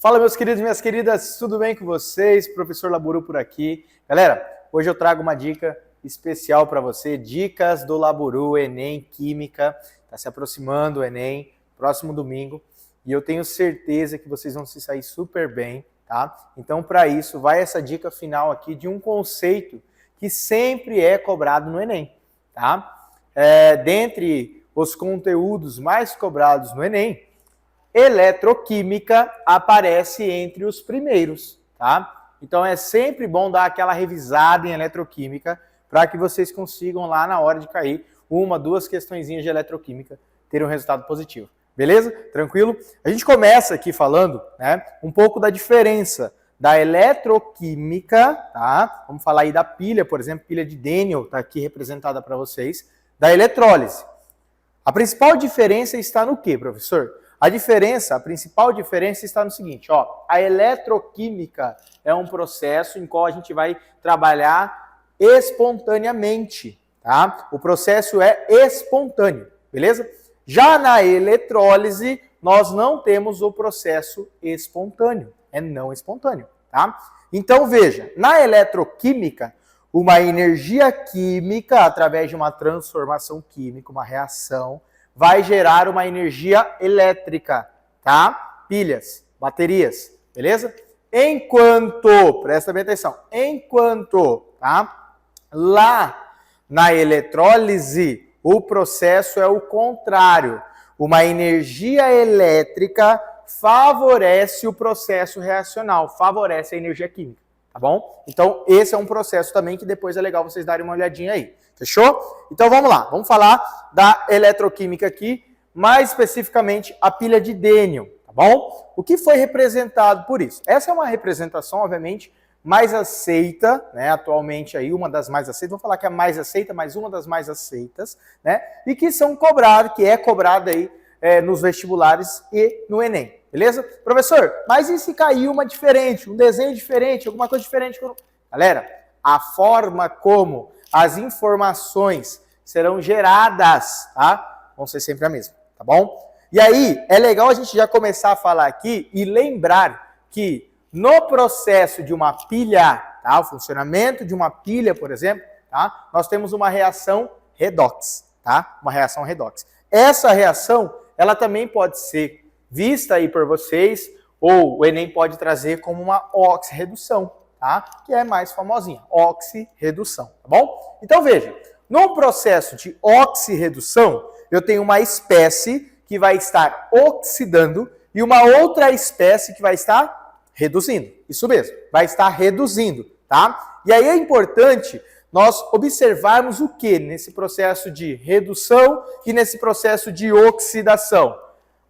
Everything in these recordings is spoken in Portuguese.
Fala, meus queridos e minhas queridas, tudo bem com vocês? Professor Laburu por aqui. Galera, hoje eu trago uma dica especial para você, dicas do Laburu, Enem Química. Está se aproximando o Enem, próximo domingo, e eu tenho certeza que vocês vão se sair super bem, tá? Então, para isso, vai essa dica final aqui de um conceito que sempre é cobrado no Enem, tá? Dentre os conteúdos mais cobrados no Enem, eletroquímica aparece entre os primeiros, tá? Então é sempre bom dar aquela revisada em eletroquímica para que vocês consigam lá na hora de cair uma, duas questõezinhas de eletroquímica ter um resultado positivo. Beleza? Tranquilo? A gente começa aqui falando, né, um pouco da diferença da eletroquímica, tá? Vamos falar aí da pilha, por exemplo, pilha de Daniel está aqui representada para vocês, da eletrólise. A principal diferença está no quê, professor? A principal diferença está no seguinte, ó, a eletroquímica é um processo em qual a gente vai trabalhar espontaneamente, tá? O processo é espontâneo, beleza? Já na eletrólise, nós não temos o processo espontâneo, é não espontâneo, tá? Então, veja, na eletroquímica, uma energia química, através de uma transformação química, uma reação, vai gerar uma energia elétrica, tá? Pilhas, baterias, beleza? Enquanto, presta bem atenção, tá? Lá na eletrólise, o processo é o contrário. Uma energia elétrica favorece o processo reacional, favorece a energia química, tá bom? Então, esse é um processo também que depois é legal vocês darem uma olhadinha aí. Fechou? Então vamos lá, vamos falar da eletroquímica aqui, mais especificamente a pilha de Daniel, tá bom? O que foi representado por isso? Essa é uma representação, obviamente, mais aceita, né, atualmente aí, uma das mais aceitas, vou falar que é a mais aceita, mas uma das mais aceitas, né, e que são cobradas, que é cobrada aí nos vestibulares e no Enem, beleza? Professor, mas e se cair uma diferente, um desenho diferente, alguma coisa diferente? Galera, a forma como as informações serão geradas, tá? Vão ser sempre a mesma, tá bom? E aí, é legal a gente já começar a falar aqui e lembrar que no processo de uma pilha, tá? O funcionamento de uma pilha, por exemplo, tá? Nós temos uma reação redox, tá? Uma reação redox. Essa reação, ela também pode ser vista aí por vocês, ou o Enem pode trazer como uma oxirredução, tá? Que é mais famosinha, oxirredução, tá bom? Então veja, no processo de oxirredução, eu tenho uma espécie que vai estar oxidando e uma outra espécie que vai estar reduzindo. Isso mesmo, vai estar reduzindo, tá? E aí é importante nós observarmos o que nesse processo de redução e nesse processo de oxidação?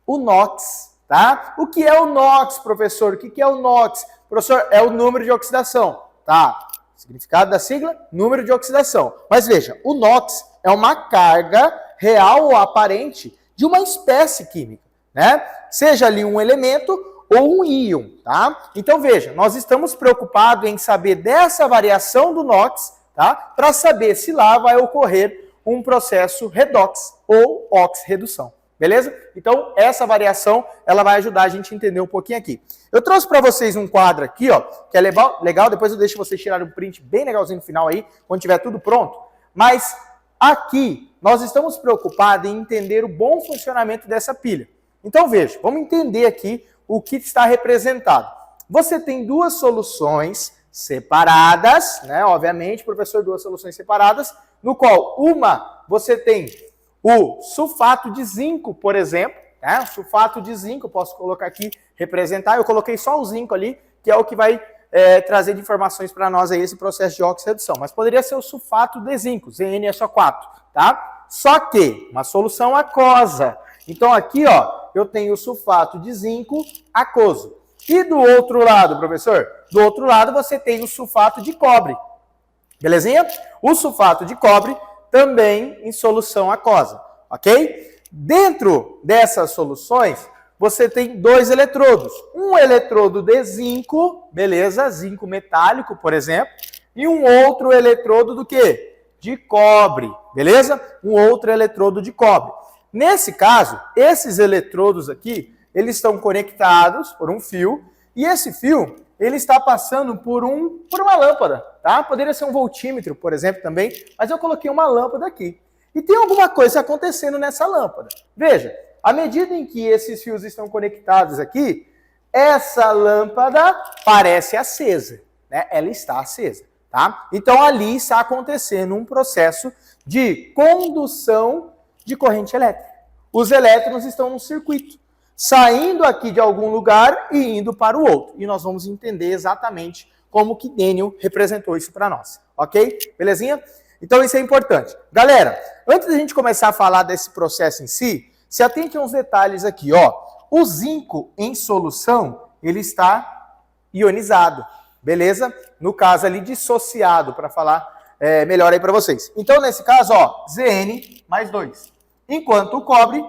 O NOx, tá? O que é o NOx, professor? O que é o NOx? Professor, é o número de oxidação, tá? Significado da sigla? Número de oxidação. Mas veja, o NOx é uma carga real ou aparente de uma espécie química, né? Seja ali um elemento ou um íon, tá? Então veja, nós estamos preocupados em saber dessa variação do NOx, tá? Para saber se lá vai ocorrer um processo redox ou oxirredução. Beleza? Então, essa variação, ela vai ajudar a gente a entender um pouquinho aqui. Eu trouxe para vocês um quadro aqui, ó, que é legal, depois eu deixo vocês tirarem um print bem legalzinho no final aí, quando tiver tudo pronto. Mas aqui, nós estamos preocupados em entender o bom funcionamento dessa pilha. Então, veja, vamos entender aqui o que está representado. Você tem duas soluções separadas, né? Obviamente, professor, duas soluções separadas, no qual uma você tem o sulfato de zinco, por exemplo, né? O sulfato de zinco, eu posso colocar aqui, representar, eu coloquei só o zinco ali, que é o que vai trazer de informações para nós aí esse processo de oxirredução. Mas poderia ser o sulfato de zinco, ZnSO4, tá? Só que uma solução aquosa. Então aqui, ó, eu tenho o sulfato de zinco aquoso. E do outro lado, professor? Do outro lado você tem o sulfato de cobre. Belezinha? O sulfato de cobre também em solução aquosa, ok? Dentro dessas soluções, você tem dois eletrodos. Um eletrodo de zinco, beleza? Zinco metálico, por exemplo. E um outro eletrodo do quê? De cobre, beleza? Um outro eletrodo de cobre. Nesse caso, esses eletrodos aqui, eles estão conectados por um fio E esse fio, ele está passando por uma lâmpada, tá? Poderia ser um voltímetro, por exemplo, também, mas eu coloquei uma lâmpada aqui. E tem alguma coisa acontecendo nessa lâmpada. Veja, à medida em que esses fios estão conectados aqui, essa lâmpada parece acesa, né? Ela está acesa, tá? Então ali está acontecendo um processo de condução de corrente elétrica. Os elétrons estão num circuito, saindo aqui de algum lugar e indo para o outro. E nós vamos entender exatamente como que Daniel representou isso para nós, ok? Belezinha? Então isso é importante. Galera, antes da gente começar a falar desse processo em si, se atente a uns detalhes aqui, ó. O zinco em solução, ele está ionizado, beleza? No caso ali, dissociado, para falar melhor aí para vocês. Então, nesse caso, ó, Zn mais 2. Enquanto o cobre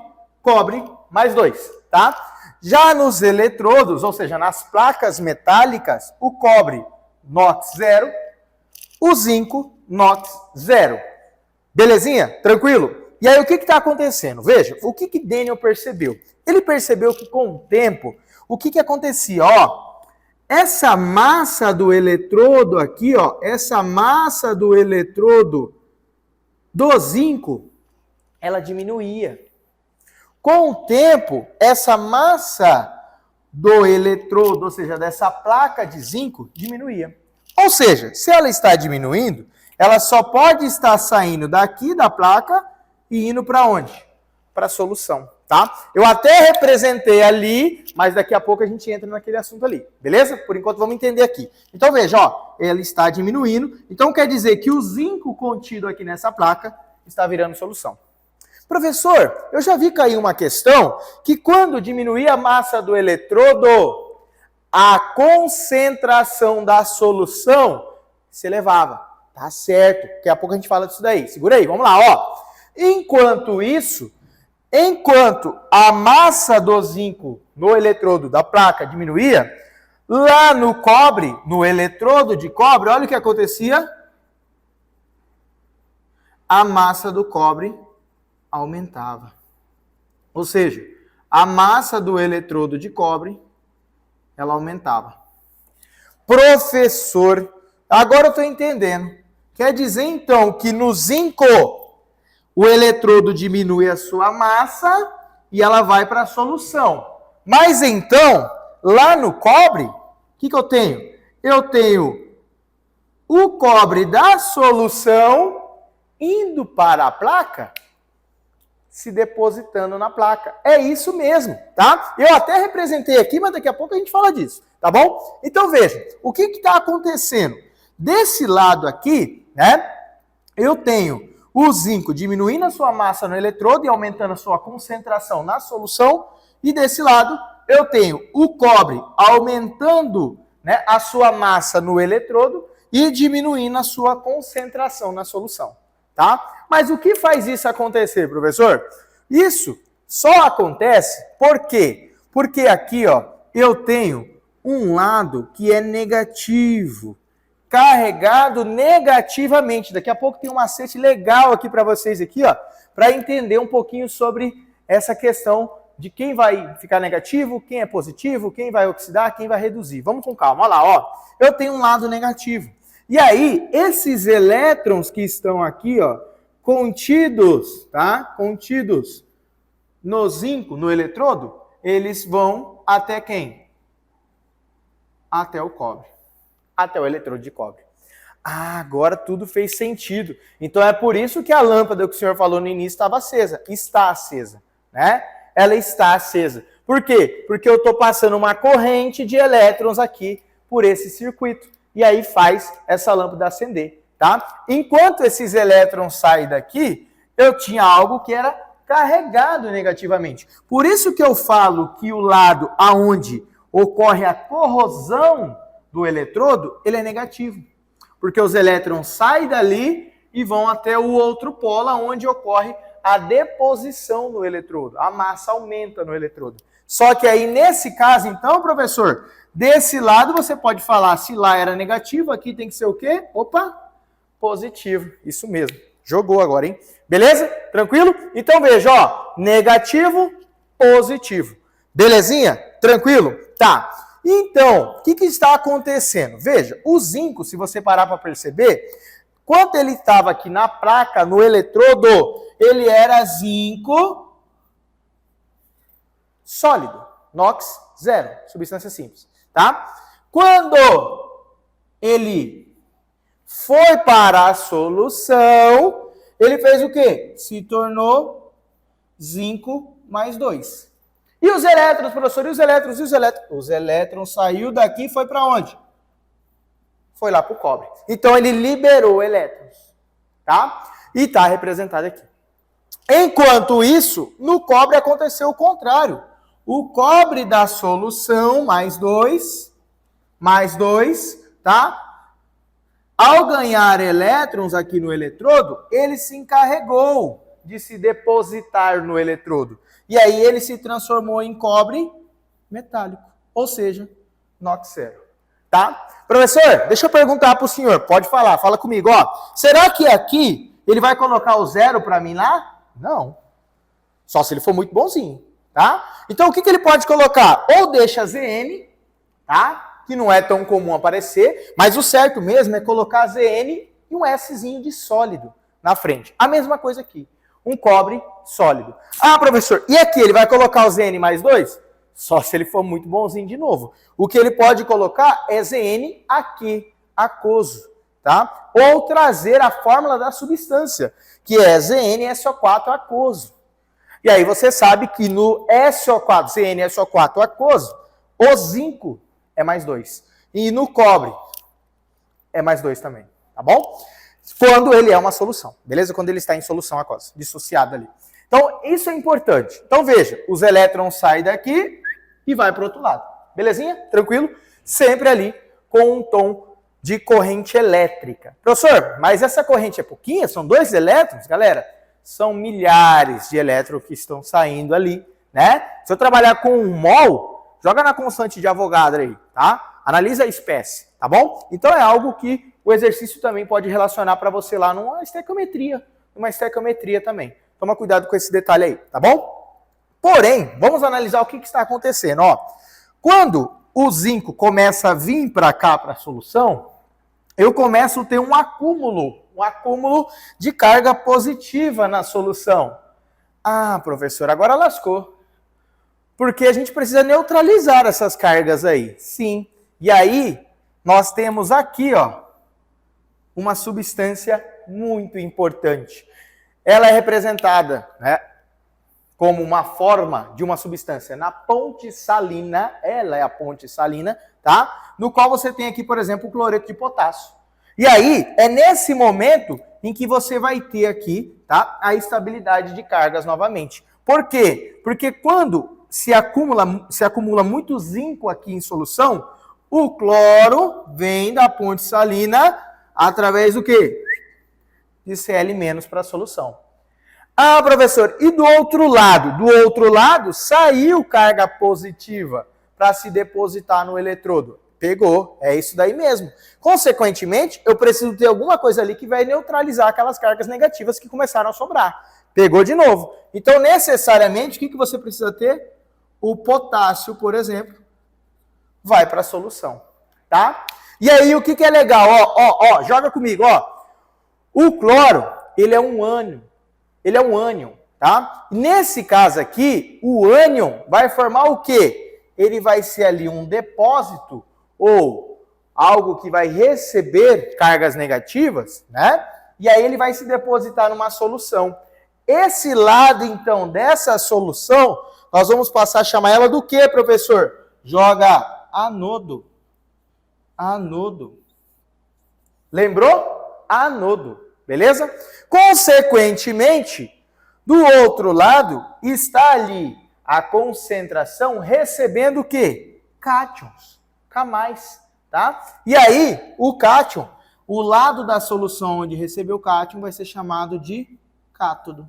mais 2, tá? Já nos eletrodos, ou seja, nas placas metálicas, o cobre NOx 0, o zinco NOx 0. Belezinha? Tranquilo? E aí, o que está acontecendo? Veja, o que Daniel percebeu? Ele percebeu que, com o tempo, o que acontecia? Ó, essa massa do eletrodo aqui, ó, essa massa do eletrodo do zinco, ela diminuía. Com o tempo, essa massa do eletrodo, ou seja, dessa placa de zinco, diminuía. Ou seja, se ela está diminuindo, ela só pode estar saindo daqui da placa e indo para onde? Para a solução, tá? Eu até representei ali, mas daqui a pouco a gente entra naquele assunto ali, beleza? Por enquanto vamos entender aqui. Então veja, ó, ela está diminuindo, então quer dizer que o zinco contido aqui nessa placa está virando solução. Professor, eu já vi cair uma questão que quando diminuía a massa do eletrodo, a concentração da solução se elevava. Tá certo, daqui a pouco a gente fala disso daí. Segura aí, vamos lá, ó. Enquanto isso, enquanto a massa do zinco no eletrodo da placa diminuía, lá no cobre, no eletrodo de cobre, olha o que acontecia. A massa do cobre aumentava. Ou seja, a massa do eletrodo de cobre, ela aumentava. Professor, agora eu estou entendendo. Quer dizer, então, que no zinco, o eletrodo diminui a sua massa e ela vai para a solução. Mas então, lá no cobre, o que eu tenho? Eu tenho o cobre da solução indo para a placa, se depositando na placa. É isso mesmo, tá? Eu até representei aqui, mas daqui a pouco a gente fala disso, tá bom? Então veja, o que está acontecendo? Desse lado aqui, né, eu tenho o zinco diminuindo a sua massa no eletrodo e aumentando a sua concentração na solução, e desse lado eu tenho o cobre aumentando, né, a sua massa no eletrodo e diminuindo a sua concentração na solução, tá? Mas o que faz isso acontecer, professor? Isso só acontece por quê? Porque aqui, ó, eu tenho um lado que é negativo, carregado negativamente. Daqui a pouco tem um macete legal aqui para vocês aqui, ó, para entender um pouquinho sobre essa questão de quem vai ficar negativo, quem é positivo, quem vai oxidar, quem vai reduzir. Vamos com calma. Olha lá, ó. Eu tenho um lado negativo. E aí, esses elétrons que estão aqui, ó, contidos, tá? Contidos no zinco, no eletrodo, eles vão até quem? Até o cobre. Até o eletrodo de cobre. Ah, agora tudo fez sentido. Então é por isso que a lâmpada que o senhor falou no início estava acesa. Está acesa, né? Ela está acesa. Por quê? Porque eu estou passando uma corrente de elétrons aqui por esse circuito. E aí faz essa lâmpada acender, tá? Enquanto esses elétrons saem daqui, eu tinha algo que era carregado negativamente. Por isso que eu falo que o lado aonde ocorre a corrosão do eletrodo, ele é negativo. Porque os elétrons saem dali e vão até o outro polo, onde ocorre a deposição no eletrodo. A massa aumenta no eletrodo. Só que aí, nesse caso, então, professor, desse lado você pode falar, se lá era negativo, aqui tem que ser o quê? Opa, positivo. Isso mesmo. Jogou agora, hein? Beleza? Tranquilo? Então veja, ó, negativo, positivo. Belezinha? Tranquilo? Tá. Então, o que está acontecendo? Veja, o zinco, se você parar para perceber, quando ele estava aqui na placa, no eletrodo, ele era zinco sólido, NOx zero, substância simples, tá? Quando ele foi para a solução, ele fez o quê? Se tornou zinco mais 2. E os elétrons, professor? E os elétrons? E os elétrons? Os elétrons saiu daqui e foi para onde? Foi lá para o cobre. Então, ele liberou elétrons, tá? E está representado aqui. Enquanto isso, no cobre aconteceu o contrário. O cobre da solução, mais 2, tá? Ao ganhar elétrons aqui no eletrodo, ele se encarregou de se depositar no eletrodo. E aí ele se transformou em cobre metálico, ou seja, NOx zero. Tá? Professor, deixa eu perguntar para o senhor, pode falar, fala comigo, ó. Será que aqui ele vai colocar o zero para mim lá? Não. Só se ele for muito bonzinho, tá? Então o que ele pode colocar? Ou deixa Zn, tá? Que não é tão comum aparecer, mas o certo mesmo é colocar Zn e um Szinho de sólido na frente. A mesma coisa aqui. Um cobre sólido. Ah, professor, e aqui ele vai colocar o Zn mais 2? Só se ele for muito bonzinho de novo. O que ele pode colocar é Zn aqui, aquoso, tá? Ou trazer a fórmula da substância, que é ZnSO4 aquoso. E aí você sabe que no SO4, ZnSO4 aquoso, o zinco é mais 2. E no cobre é mais 2 também, tá bom? Quando ele é uma solução, beleza? Quando ele está em solução aquosa, dissociado ali. Então, isso é importante. Então, veja, os elétrons saem daqui e vai para o outro lado. Belezinha? Tranquilo? Sempre ali com um tom de corrente elétrica. Professor, mas essa corrente é pouquinha? São 2 elétrons? Galera, são milhares de elétrons que estão saindo ali, né? Se eu trabalhar com um mol, joga na constante de Avogadro aí, tá? Analisa a espécie, tá bom? Então, é algo que o exercício também pode relacionar para você lá numa estequiometria também. Toma cuidado com esse detalhe aí, tá bom? Porém, vamos analisar o que está acontecendo. Ó, quando o zinco começa a vir para cá, para a solução, eu começo a ter um acúmulo de carga positiva na solução. Ah, professor, agora lascou. Porque a gente precisa neutralizar essas cargas aí. Sim. E aí, nós temos aqui, ó, uma substância muito importante. Ela é representada, né, como uma forma de uma substância na ponte salina, ela é a ponte salina, tá? No qual você tem aqui, por exemplo, o cloreto de potássio. E aí, é nesse momento em que você vai ter aqui, tá, a estabilidade de cargas novamente. Por quê? Porque quando se acumula muito zinco aqui em solução, o cloro vem da ponte salina através do quê? De Cl- para a solução. Ah, professor, e do outro lado? Do outro lado, saiu carga positiva para se depositar no eletrodo. Pegou, é isso daí mesmo. Consequentemente, eu preciso ter alguma coisa ali que vai neutralizar aquelas cargas negativas que começaram a sobrar. Pegou de novo. Então, necessariamente, o que você precisa ter? O potássio, por exemplo, vai para a solução, tá? E aí, o que é legal? Ó, joga comigo, ó. O cloro, ele é um ânion. Ele é um ânion, tá? Nesse caso aqui, o ânion vai formar o quê? Ele vai ser ali um depósito ou algo que vai receber cargas negativas, né? E aí ele vai se depositar numa solução. Esse lado, então, dessa solução, nós vamos passar a chamar ela do quê, professor? Joga anodo. Anodo. Lembrou? Anodo. Beleza? Consequentemente, do outro lado, está ali a concentração recebendo o quê? Cátions. K+, tá? E aí, o cátion, o lado da solução onde recebeu o cátion vai ser chamado de cátodo.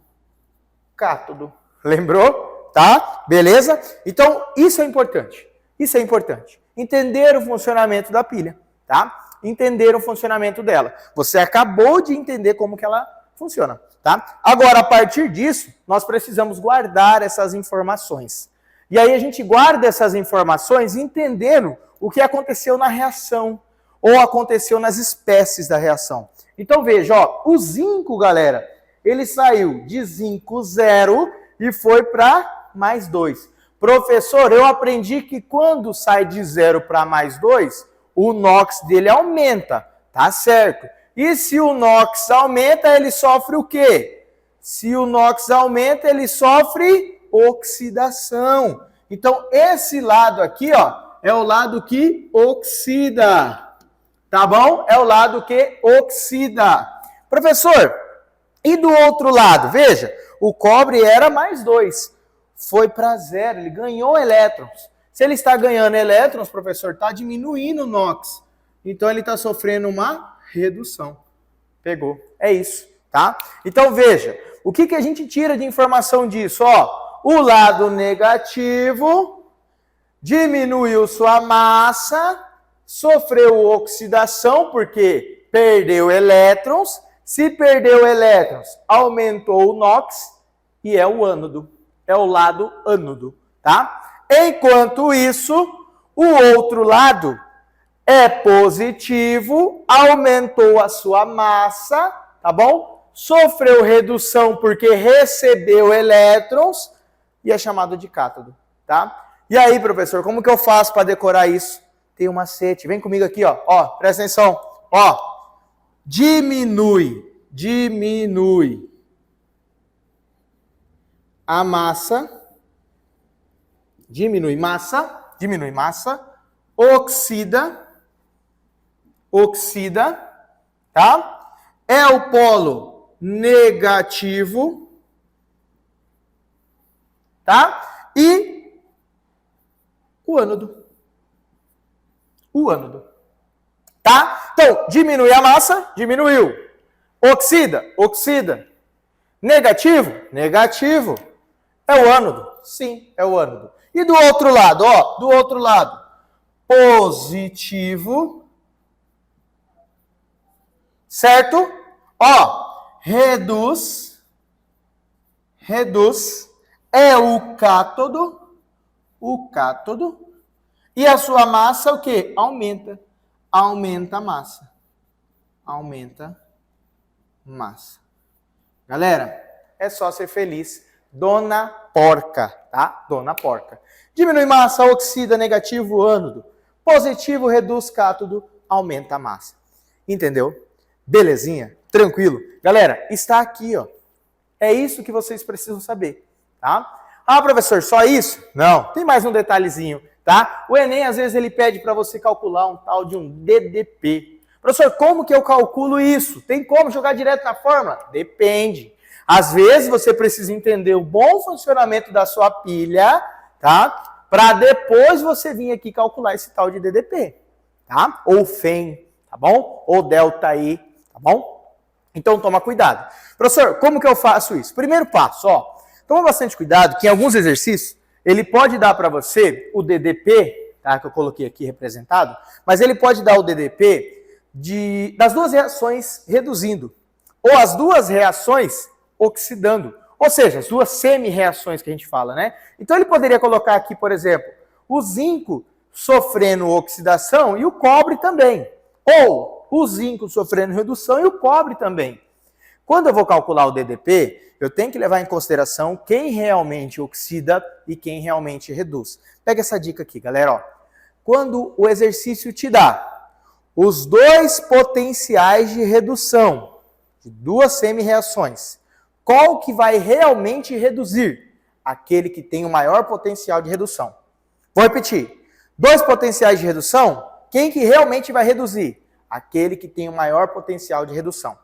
Cátodo. Lembrou? Tá? Beleza? Então, isso é importante. Isso é importante. Entender o funcionamento da pilha, tá? Entender o funcionamento dela. Você acabou de entender como que ela funciona, tá? Agora, a partir disso, nós precisamos guardar essas informações. E aí a gente guarda essas informações entendendo o que aconteceu na reação ou aconteceu nas espécies da reação. Então veja, ó, o zinco, galera, ele saiu de zinco 0 e foi para mais 2. Professor, eu aprendi que quando sai de 0 para mais 2, o NOx dele aumenta, tá certo? E se o NOx aumenta, ele sofre o quê? Se o NOx aumenta, ele sofre oxidação. Então, esse lado aqui, ó, é o lado que oxida. Tá bom? É o lado que oxida. Professor, e do outro lado? Veja, o cobre era mais 2. Foi para 0, ele ganhou elétrons. Se ele está ganhando elétrons, professor, está diminuindo o NOx. Então, ele está sofrendo uma redução. Pegou. É isso, tá? Então, veja, o que a gente tira de informação disso? Ó, o lado negativo diminuiu sua massa, sofreu oxidação porque perdeu elétrons. Se perdeu elétrons, aumentou o NOx e é o ânodo. É o lado ânodo, tá? Enquanto isso, o outro lado é positivo, aumentou a sua massa, tá bom? Sofreu redução porque recebeu elétrons e é chamado de cátodo, tá? E aí, professor, como que eu faço para decorar isso? Tem um macete. Vem comigo aqui, ó. Ó, presta atenção. Ó, diminui a massa, diminui massa, oxida, tá? É o polo negativo, tá? E o ânodo. Tá? Então, diminui a massa, diminuiu. Oxida. Negativo. É o ânodo. Sim, é o ânodo. E do outro lado, ó, positivo. Certo? Ó, reduz. É o cátodo. E a sua massa, o quê? Aumenta a massa. Galera, é só ser feliz. Dona Porca, tá? Dona Porca. Diminui massa, oxida, negativo, ânodo. Positivo, reduz cátodo, aumenta a massa. Entendeu? Belezinha? Tranquilo? Galera, está aqui, ó. É isso que vocês precisam saber, tá? Ah, professor, só isso? Não, tem mais um detalhezinho, tá? O Enem, às vezes, ele pede para você calcular um tal de um DDP. Professor, como que eu calculo isso? Tem como jogar direto na fórmula? Depende. Às vezes, você precisa entender o bom funcionamento da sua pilha, tá? Para depois você vir aqui calcular esse tal de DDP, tá? Ou FEM, tá bom? Ou delta I, tá bom? Então, toma cuidado. Professor, como que eu faço isso? Primeiro passo, ó. Toma bastante cuidado que em alguns exercícios ele pode dar para você o DDP, tá, que eu coloquei aqui representado, mas ele pode dar o DDP das duas reações reduzindo, ou as duas reações oxidando, ou seja, as duas semi-reações que a gente fala, né? Então ele poderia colocar aqui, por exemplo, o zinco sofrendo oxidação e o cobre também, ou o zinco sofrendo redução e o cobre também. Quando eu vou calcular o DDP, eu tenho que levar em consideração quem realmente oxida e quem realmente reduz. Pega essa dica aqui, galera. Ó. Quando o exercício te dá os dois potenciais de redução de duas semi-reações, qual que vai realmente reduzir? Aquele que tem o maior potencial de redução. Vou repetir. Dois potenciais de redução, quem que realmente vai reduzir? Aquele que tem o maior potencial de redução.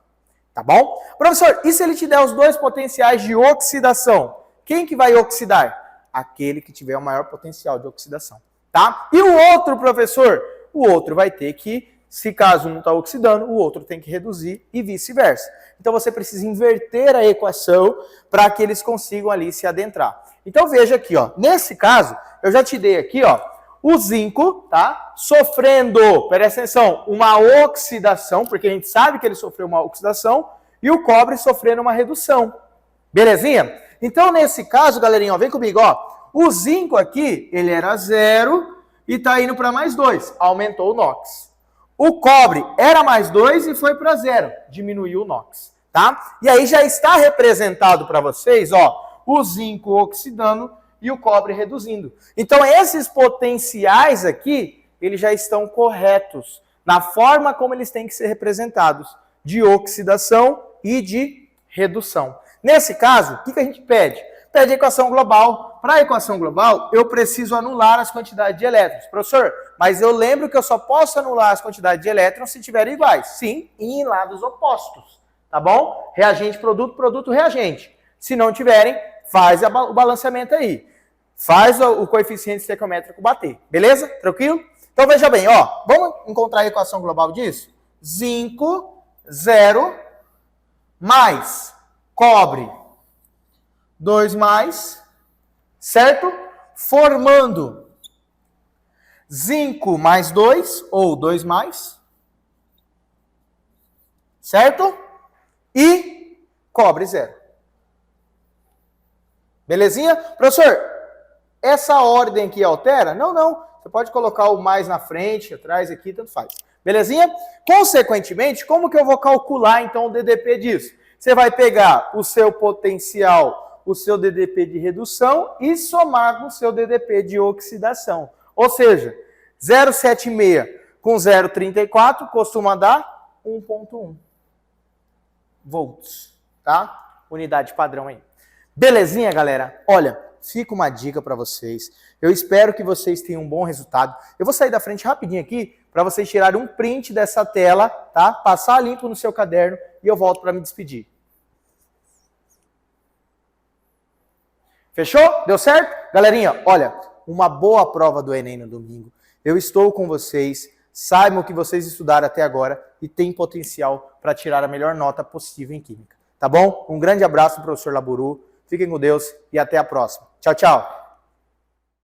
Tá bom? Professor, e se ele te der os dois potenciais de oxidação? Quem que vai oxidar? Aquele que tiver o maior potencial de oxidação. Tá? E o outro, professor? O outro vai ter que, se caso um está oxidando, o outro tem que reduzir e vice-versa. Então você precisa inverter a equação para que eles consigam ali se adentrar. Então veja aqui, ó. Nesse caso, eu já te dei aqui, ó, o zinco, tá? Sofrendo, presta atenção, uma oxidação, porque a gente sabe que ele sofreu uma oxidação, e o cobre sofrendo uma redução. Belezinha? Então, nesse caso, galerinha, ó, vem comigo, ó. o zinco aqui, ele era 0 e está indo para mais 2, aumentou o NOx. O cobre era mais 2 e foi para 0, diminuiu o NOx, tá? E aí já está representado para vocês, ó, o zinco oxidando e o cobre reduzindo. Então esses potenciais aqui, eles já estão corretos na forma como eles têm que ser representados, de oxidação e de redução. Nesse caso, o que a gente pede? Pede a equação global. Para a equação global, eu preciso anular as quantidades de elétrons. Professor, mas eu lembro que eu só posso anular as quantidades de elétrons se tiverem iguais. Sim, e em lados opostos. Tá bom? Reagente, produto, produto, reagente. Se não tiverem, faz o balanceamento aí. Faz o coeficiente estequiométrico bater. Beleza? Tranquilo? Então veja bem, ó. Vamos encontrar a equação global disso? Zinco, 0, mais cobre, 2 mais, certo? Formando zinco mais 2, ou 2 mais, certo? E cobre 0. Belezinha? Professor, essa ordem aqui altera? Não, não. Você pode colocar o mais na frente, atrás, aqui, tanto faz. Belezinha? Consequentemente, como que eu vou calcular, então, o DDP disso? Você vai pegar o seu potencial, o seu DDP de redução e somar com o seu DDP de oxidação. Ou seja, 0,76 com 0,34 costuma dar 1,1 volts, tá? Unidade padrão aí. Belezinha, galera? Olha, fica uma dica para vocês. Eu espero que vocês tenham um bom resultado. Eu vou sair da frente rapidinho aqui para vocês tirarem um print dessa tela, tá? Passar limpo no seu caderno e eu volto para me despedir. Fechou? Deu certo? Galerinha, olha, uma boa prova do Enem no domingo. Eu estou com vocês. Saibam que vocês estudaram até agora e têm potencial para tirar a melhor nota possível em Química. Tá bom? Um grande abraço, professor Laburu. Fiquem com Deus e até a próxima. Tchau, tchau.